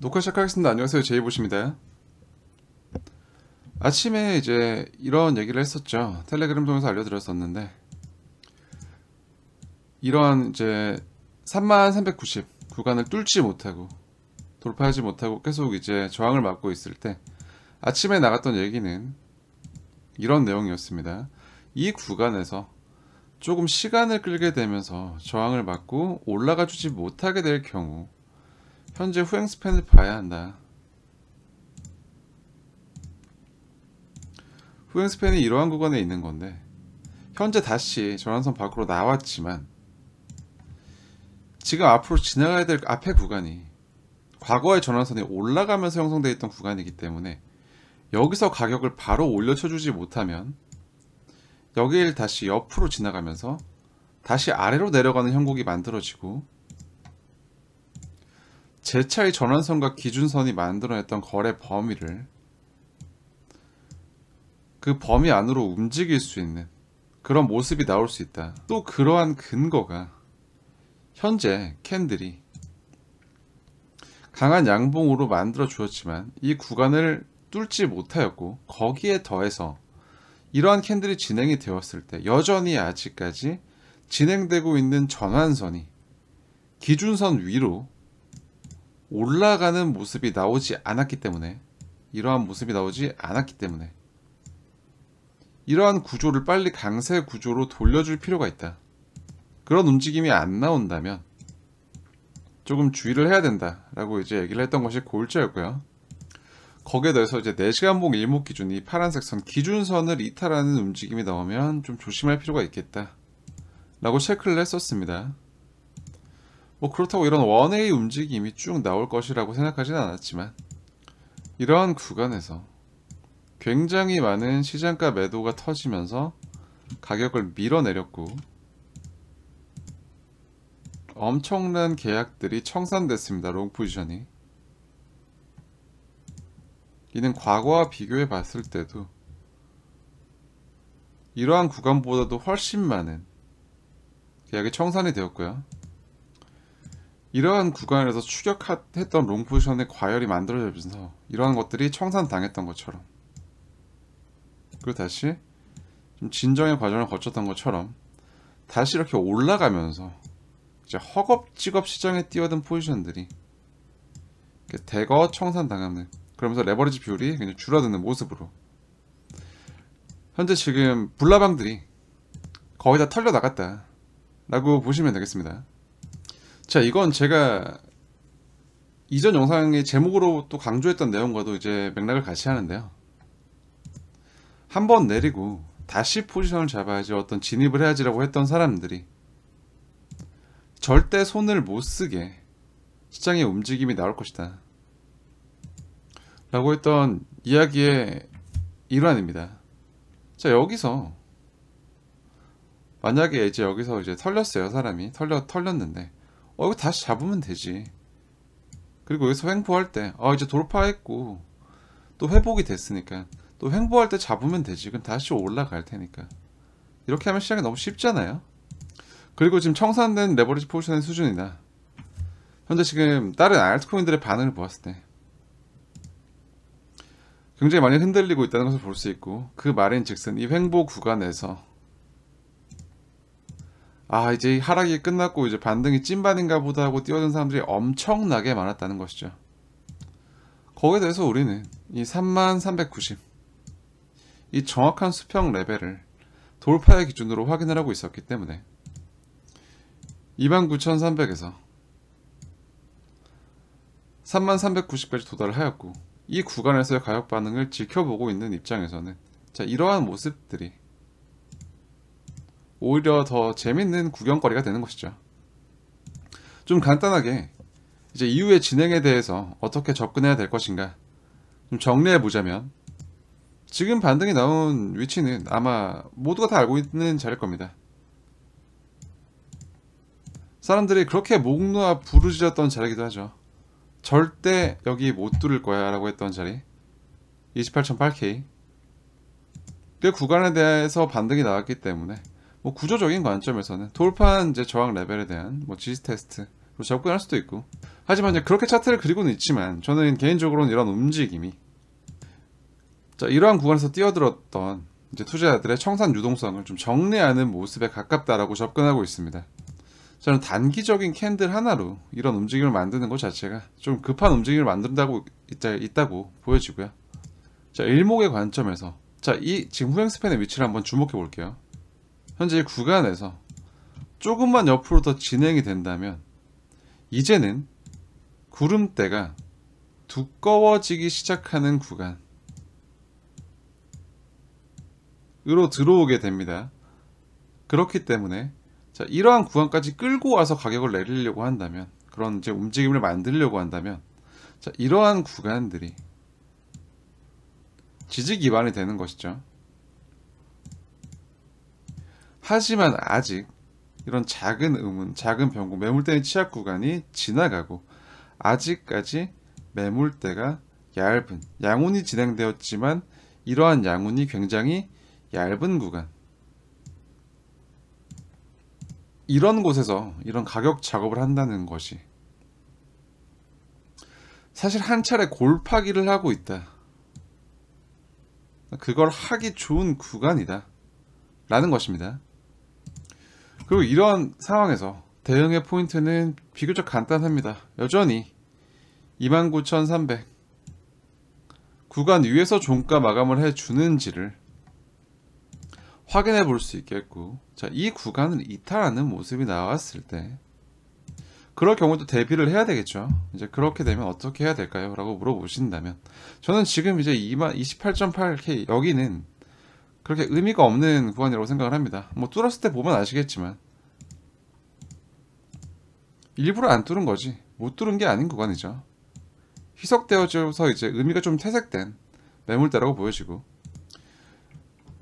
녹화 시작하겠습니다. 안녕하세요. 제이보시입니다. 아침에 이제 이런 얘기를 했었죠. 텔레그램 통해서 알려드렸었는데, 이런 이제 3390 구간을 뚫지 못하고 돌파하지 못하고 계속 이제 저항을 맞고 있을 때 아침에 나갔던 얘기는 이런 내용이었습니다. 이 구간에서 조금 시간을 끌게 되면서 저항을 맞고 올라가 주지 못하게 될 경우 현재 후행 스팬을 봐야 한다. 후행 스팬이 이러한 구간에 있는 건데, 현재 다시 전환선 밖으로 나왔지만 지금 앞으로 지나가야 될 앞에 구간이 과거의 전환선이 올라가면서 형성되어 있던 구간이기 때문에 여기서 가격을 바로 올려쳐주지 못하면 여기를 다시 옆으로 지나가면서 다시 아래로 내려가는 형국이 만들어지고, 제 차의 전환선과 기준선이 만들어냈던 거래 범위를 그 범위 안으로 움직일 수 있는 그런 모습이 나올 수 있다. 또 그러한 근거가 현재 캔들이 강한 양봉으로 만들어 주었지만 이 구간을 뚫지 못하였고, 거기에 더해서 이러한 캔들이 진행이 되었을 때 여전히 아직까지 진행되고 있는 전환선이 기준선 위로 올라가는 모습이 나오지 않았기 때문에, 이러한 모습이 나오지 않았기 때문에 이러한 구조를 빨리 강세 구조로 돌려줄 필요가 있다. 그런 움직임이 안 나온다면 조금 주의를 해야 된다라고 이제 얘기를 했던 것이 골자였고요. 거기에 대해서 이제 4시간봉 일목 기준, 이 파란색 선 기준선을 이탈하는 움직임이 나오면 좀 조심할 필요가 있겠다 라고 체크를 했었습니다. 뭐 그렇다고 이런 원웨이 움직임이 쭉 나올 것이라고 생각하지는 않았지만, 이러한 구간에서 굉장히 많은 시장가 매도가 터지면서 가격을 밀어내렸고, 엄청난 계약들이 청산됐습니다. 롱 포지션이. 이는 과거와 비교해 봤을 때도 이러한 구간보다도 훨씬 많은 계약이 청산이 되었고요. 이러한 구간에서 추격했던 롱 포지션의 과열이 만들어지면서 이러한 것들이 청산당했던 것처럼, 그리고 다시 좀 진정의 과정을 거쳤던 것처럼 다시 이렇게 올라가면서 이제 허겁지겁 시장에 뛰어든 포지션들이 대거 청산당하는, 그러면서 레버리지 비율이 그냥 줄어드는 모습으로 현재 지금 불나방들이 거의 다 털려 나갔다 라고 보시면 되겠습니다. 자, 이건 제가 이전 영상의 제목으로 또 강조했던 내용과도 이제 맥락을 같이 하는데요. 한번 내리고 다시 포지션을 잡아야지, 어떤 진입을 해야지라고 했던 사람들이 절대 손을 못 쓰게 시장의 움직임이 나올 것이다 라고 했던 이야기의 일환입니다. 자, 여기서 만약에 이제 여기서 이제 털렸어요. 사람이 털렸는데 이거 다시 잡으면 되지. 그리고 여기서 횡보할 때 이제 돌파했고 또 회복이 됐으니까 또 횡보할 때 잡으면 되지. 그럼 다시 올라갈 테니까. 이렇게 하면 시장이 너무 쉽잖아요. 그리고 지금 청산된 레버리지 포지션의 수준이나 현재 지금 다른 알트코인들의 반응을 보았을 때 굉장히 많이 흔들리고 있다는 것을 볼 수 있고, 그 말인즉슨 이 횡보 구간에서 이제 하락이 끝났고 이제 반등이 찐반인가 보다 하고 뛰어든 사람들이 엄청나게 많았다는 것이죠. 거기에 대해서 우리는 이 3390 이 정확한 수평 레벨을 돌파의 기준으로 확인을 하고 있었기 때문에 29300에서 3390까지 도달을 하였고, 이 구간에서의 가격 반응을 지켜보고 있는 입장에서는 자, 이러한 모습들이 오히려 더 재밌는 구경거리가 되는 것이죠. 좀 간단하게 이제 이후의 진행에 대해서 어떻게 접근해야 될 것인가 좀 정리해 보자면, 지금 반등이 나온 위치는 아마 모두가 다 알고 있는 자리일 겁니다. 사람들이 그렇게 목 놓아 부르짖었던 자리이기도 하죠. 절대 여기 못 뚫을 거야 라고 했던 자리 28.8K, 그 구간에 대해서 반등이 나왔기 때문에 뭐 구조적인 관점에서는 돌파한 이제 저항 레벨에 대한 뭐 지지 테스트로 접근할 수도 있고, 하지만 이제 그렇게 차트를 그리고는 있지만 저는 개인적으로는 이런 움직임이 자, 이러한 구간에서 뛰어들었던 이제 투자자들의 청산 유동성을 좀 정리하는 모습에 가깝다라고 접근하고 있습니다. 저는 단기적인 캔들 하나로 이런 움직임을 만드는 것 자체가 좀 급한 움직임을 만든다고 있다고 보여지고요. 자, 일목의 관점에서 자, 이 지금 후행 스팬의 위치를 한번 주목해 볼게요. 현재 이 구간에서 조금만 옆으로 더 진행이 된다면 이제는 구름대가 두꺼워지기 시작하는 구간으로 들어오게 됩니다. 그렇기 때문에 자, 이러한 구간까지 끌고 와서 가격을 내리려고 한다면, 그런 이제 움직임을 만들려고 한다면, 자, 이러한 구간들이 지지 기반이 되는 것이죠. 하지만 아직 이런 작은 음운, 작은 변곡, 매물대의 취약 구간이 지나가고 아직까지 매물대가 얇은, 양운이 진행되었지만 이러한 양운이 굉장히 얇은 구간, 이런 곳에서 이런 가격 작업을 한다는 것이 사실 한 차례 골파기를 하고 있다, 그걸 하기 좋은 구간이다 라는 것입니다. 그리고 이런 상황에서 대응의 포인트는 비교적 간단합니다. 여전히 29,300 구간 위에서 종가 마감을 해주는지를 확인해 볼 수 있겠고, 자, 이 구간을 이탈하는 모습이 나왔을 때 그럴 경우도 대비를 해야 되겠죠. 이제 그렇게 되면 어떻게 해야 될까요? 라고 물어보신다면 저는 지금 이제 28.8K 여기는 그렇게 의미가 없는 구간이라고 생각을 합니다. 뭐 뚫었을 때 보면 아시겠지만 일부러 안 뚫은 거지 못 뚫은 게 아닌 구간이죠. 희석되어져서 이제 의미가 좀 퇴색된 매물대라고 보여지고,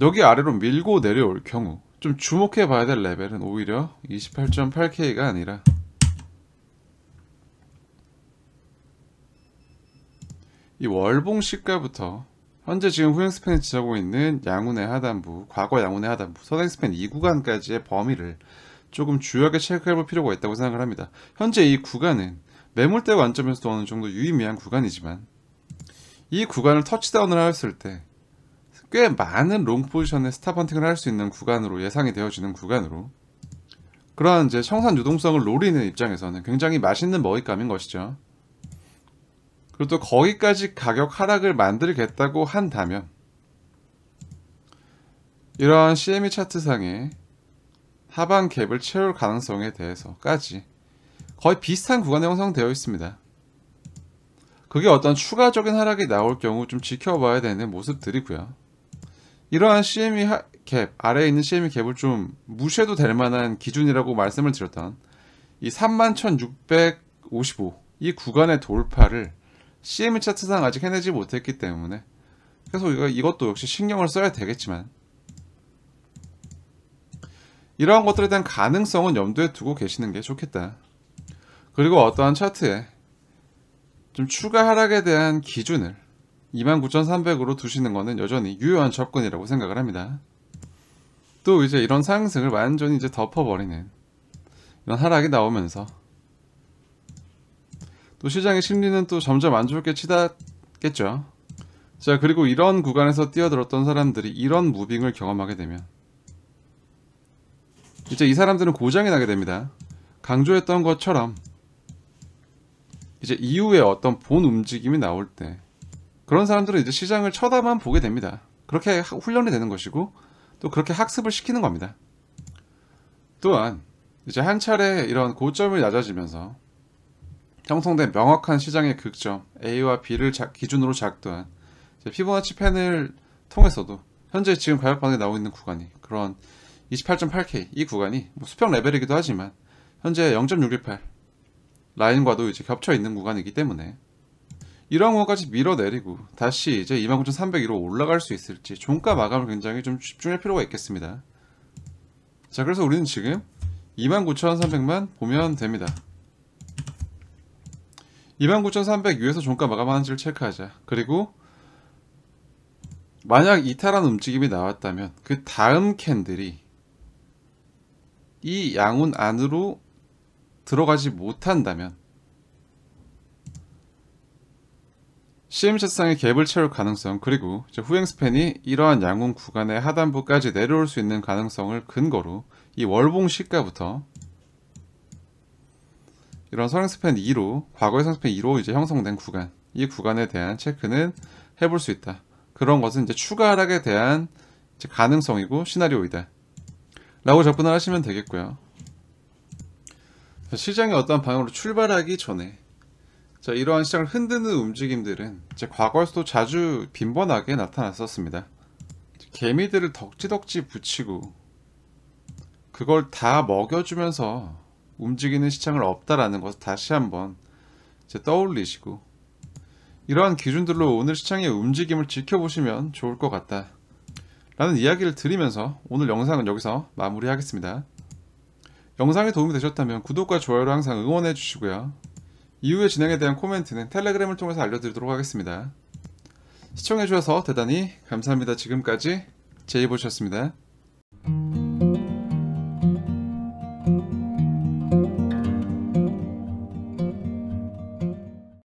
여기 아래로 밀고 내려올 경우 좀 주목해 봐야 될 레벨은 오히려 28.8K가 아니라 이 월봉 시가부터 현재 지금 후행 스팬이 지나고 있는 양운의 하단부, 과거 양운의 하단부, 선행 스팬 2구간까지의 범위를 조금 주요하게 체크해 볼 필요가 있다고 생각을 합니다. 현재 이 구간은 매물대 관점에서도 어느 정도 유의미한 구간이지만 이 구간을 터치다운을 하였을 때 꽤 많은 롱 포지션의 스탑 헌팅을 할 수 있는 구간으로 예상이 되어지는 구간으로, 그러한 이제 청산 유동성을 노리는 입장에서는 굉장히 맛있는 먹잇감인 것이죠. 그리고 또 거기까지 가격 하락을 만들겠다고 한다면 이러한 CME 차트상의 하방 갭을 채울 가능성에 대해서까지 거의 비슷한 구간에 형성되어 있습니다. 그게 어떤 추가적인 하락이 나올 경우 좀 지켜봐야 되는 모습들이고요. 이러한 CME 갭, 아래에 있는 CME 갭을 좀 무시해도 될 만한 기준이라고 말씀을 드렸던 이 31,655 이 구간의 돌파를 CME 차트상 아직 해내지 못했기 때문에 그래서 이것도 역시 신경을 써야 되겠지만 이러한 것들에 대한 가능성은 염두에 두고 계시는 게 좋겠다. 그리고 어떠한 차트에 좀 추가 하락에 대한 기준을 29,300으로 두시는 것은 여전히 유효한 접근이라고 생각을 합니다. 또 이제 이런 상승을 완전히 이제 덮어버리는 이런 하락이 나오면서 또 시장의 심리는 또 점점 안 좋게 치닫겠죠. 자, 그리고 이런 구간에서 뛰어들었던 사람들이 이런 무빙을 경험하게 되면 이제 이 사람들은 고장이 나게 됩니다. 강조했던 것처럼 이제 이후에 어떤 본 움직임이 나올 때 그런 사람들은 이제 시장을 쳐다만 보게 됩니다. 그렇게 훈련이 되는 것이고 또 그렇게 학습을 시키는 겁니다. 또한 이제 한 차례 이런 고점을 낮아지면서 형성된 명확한 시장의 극점 A와 B를 기준으로 작도한 피보나치 펜을 통해서도 현재 지금 가격 반응이 나오고 있는 구간이 그런 28.8K 이 구간이 뭐 수평 레벨이기도 하지만 현재 0.618 라인과도 이제 겹쳐 있는 구간이기 때문에 이런 구간까지 밀어내리고 다시 이제 29,300으로 올라갈 수 있을지 종가 마감을 굉장히 좀 집중할 필요가 있겠습니다. 자, 그래서 우리는 지금 29,300만 보면 됩니다. 29,300 위에서 종가 마감하는지를 체크하자. 그리고 만약 이탈한 움직임이 나왔다면 그 다음 캔들이 이 양운 안으로 들어가지 못한다면 CMC상의 갭을 채울 가능성, 그리고 이제 후행 스팬이 이러한 양ун 구간의 하단부까지 내려올 수 있는 가능성을 근거로 이 월봉 시가부터 이런 선행 스팬 2로, 과거의 선행 스팬 2로 이제 형성된 구간, 이 구간에 대한 체크는 해볼 수 있다. 그런 것은 이제 추가 하락에 대한 이제 가능성이고 시나리오이다 라고 접근을 하시면 되겠고요. 시장이 어떠한 방향으로 출발하기 전에 자, 이러한 시장을 흔드는 움직임들은 이제 과거에서도 자주 빈번하게 나타났었습니다. 개미들을 덕지덕지 붙이고 그걸 다 먹여주면서 움직이는 시장을 없다라는 것을 다시 한번 이제 떠올리시고 이러한 기준들로 오늘 시장의 움직임을 지켜보시면 좋을 것 같다 라는 이야기를 드리면서 오늘 영상은 여기서 마무리하겠습니다. 영상이 도움이 되셨다면 구독과 좋아요로 항상 응원해 주시고요. 이후의 진행에 대한 코멘트는 텔레그램을 통해서 알려드리도록 하겠습니다. 시청해 주셔서 대단히 감사합니다. 지금까지 제이보셨습니다.